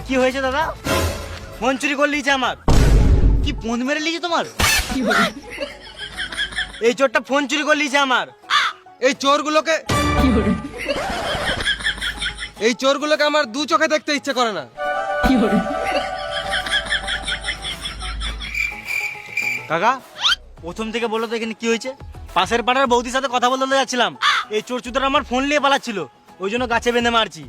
কি হয়েছে দাদা? ফোন চুরি করে লিয়েছে আমার। কি ফোন মেরে লিয়েছে তোমার? এই চোরটা ফোন চুরি করে লিয়েছে আমার। এই চোরগুলোকে আমার দু চোখে দেখতে ইচ্ছে করে না। কাকা প্রথম থেকে বলো তো এখানে কি হয়েছে? পাশের পাড়ার বৌদির সাথে কথা বলতে যাচ্ছিলাম, এই চোর চুদার আমার ফোন নিয়ে পালাচ্ছিল, ওই জন্য গাছে বেঁধে মারছি।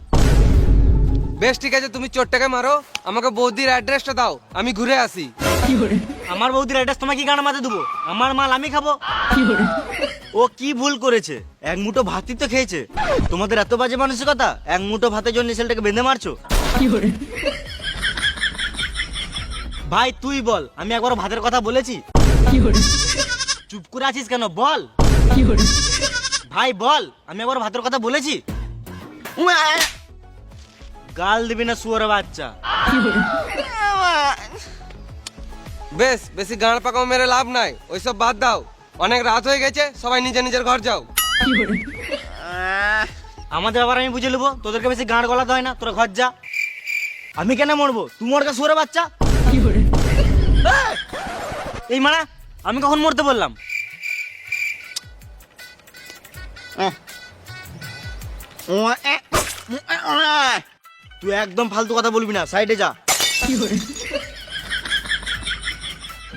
বেশ ঠিক আছে, তুমি চোরটাকে মারো, আমাকে বৌদির অ্যাড্রেসটা দাও, আমি ঘুরে আসি। আমার বৌদির অ্যাড্রেস তোমাকে কি গান মাথায় দেবো? আমার মাল আমি খাবো। ও কি ভুল করেছে? এক মুঠো ভাতই তো খেয়েছে। তোমাদের এত বাজে মানসিকতা, এক মুঠো ভাতের জন্য ছেলেটাকে বেঁধে মারছো। ভাই তুই বল, আমি একবার ভাতের কথা বলেছি? চুপ করে আছিস কেন, বল ভাই বল, আমি একবার ভাতের কথা বলেছি? গাল দিবি না শুয়োরের বাচ্চা। বেশ, বেশি গাঁড় পাকাও মেরে লাভ নাই, ওইসব বাদ দাও, অনেক রাত হয়ে গেছে, সবাই নিজের নিজের ঘর যাও। আমাদের আবার আমি বুঝে নেবো, তোদেরকে বেশি গাঁড় গলাতে হয় না, তোরা ঘর যা। আমি কেন মরবো? তুই মরকা শুয়োরের বাচ্চা। এই মানা, আমি কখন মরতে বললাম? তুই একদম ফালতু কথা বলবি না, সাইডে যা।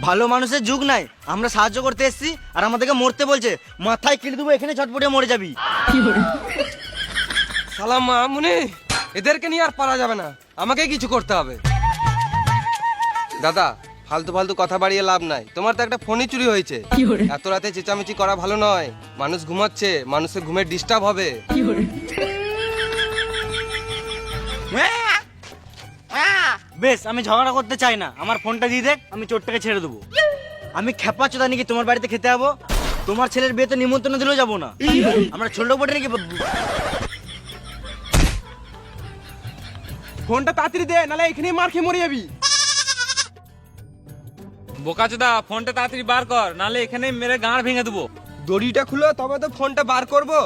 ভালো মানুষের যুগ নাই, আমরা সাহায্য করতে এসেছি আর আমাদেরকে মরতে বলছে। মাথায় কেটে দেবো, এখানে চটপটে মরে যাবি। সালাম মামুনি, এদেরকে নিয়ে আর পারা যাবে না, আমাকে কিছু করতে হবে। দাদা ফালতু ফালতু কথা বাড়িয়ে লাভ নাই, তোমার তো একটা ফোনই চুরি হয়েছে। এত রাতে চেঁচামেচি করা ভালো নয়, মানুষ ঘুমাচ্ছে, মানুষের ঘুমের ডিস্টার্ব হবে। বেশ, আমি ঝগড়া করতে চাই না, আমার ফোনটা দিয়ে দেখ, আমি চোরটাকে ছেড়ে দেবো। আমি খেপা চোদা নাকি তোমার বাড়িতে খেতে যাবো? তোমার ছেলের বিয়েতে নিমন্ত্রণ দিলেও যাবো না। আমরা ছোট বটে নাকি? ফোনটা তাড়াতাড়ি দে, নালে এখানেই মার খেয়ে মরে যাবি। বোকাচোদা, ফোনটা তাড়াতাড়ি বার কর, নালে এখানে মেরে গাঁড় ভেঙে দেবো। দড়িটা খুলো, তবে তো ফোনটা বার করবো।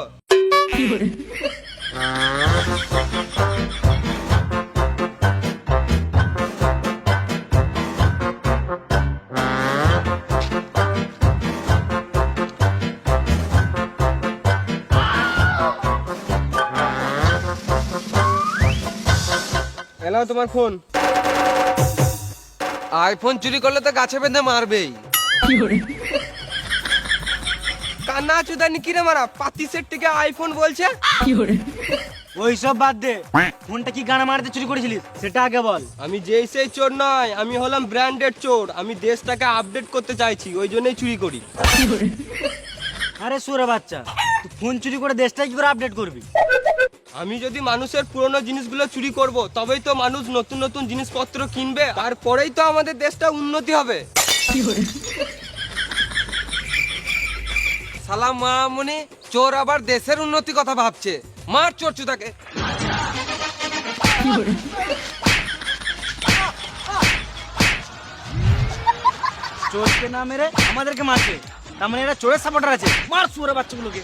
এলাও তোমার ফোন। আইফোন চুরি করলে তো গাছে বেঁধে মারবেই। কান্না চুদানি কিরে মারা, পাতি সেট থেকে আইফোন বলছে। ওই সব বাদ দে, ফোনটা কি গানা মারতে চুরি করেছিলিস সেটা আগে বল। আমি যেই সেই চোর নয়, আমি হলাম ব্র্যান্ডেড চোর, আমি দেশটাকে আপডেট করতে চাইছি, ওই জন্যই চুরি করি। আরে সুরে বাচ্চা, তুই ফোন চুরি করে দেশটাই কি করে আপডেট করবি? আমি যদি মানুষের পুরনো জিনিসগুলো চুরি করব, তবেই তো মানুষ নতুন নতুন জিনিসপত্র কিনবে, তারপরেই তো আমাদের দেশটা উন্নতি হবে। সালাম মামুনি, চোর আবার দেশের উন্নতি কথা ভাবছে, মার চোর চুদাকে। চোরকে না মেরে আমাদেরকে মারছে, তার মানে এরা চোরের সাপোর্টার আছে। মার সুরে বাচ্চাগুলোকে।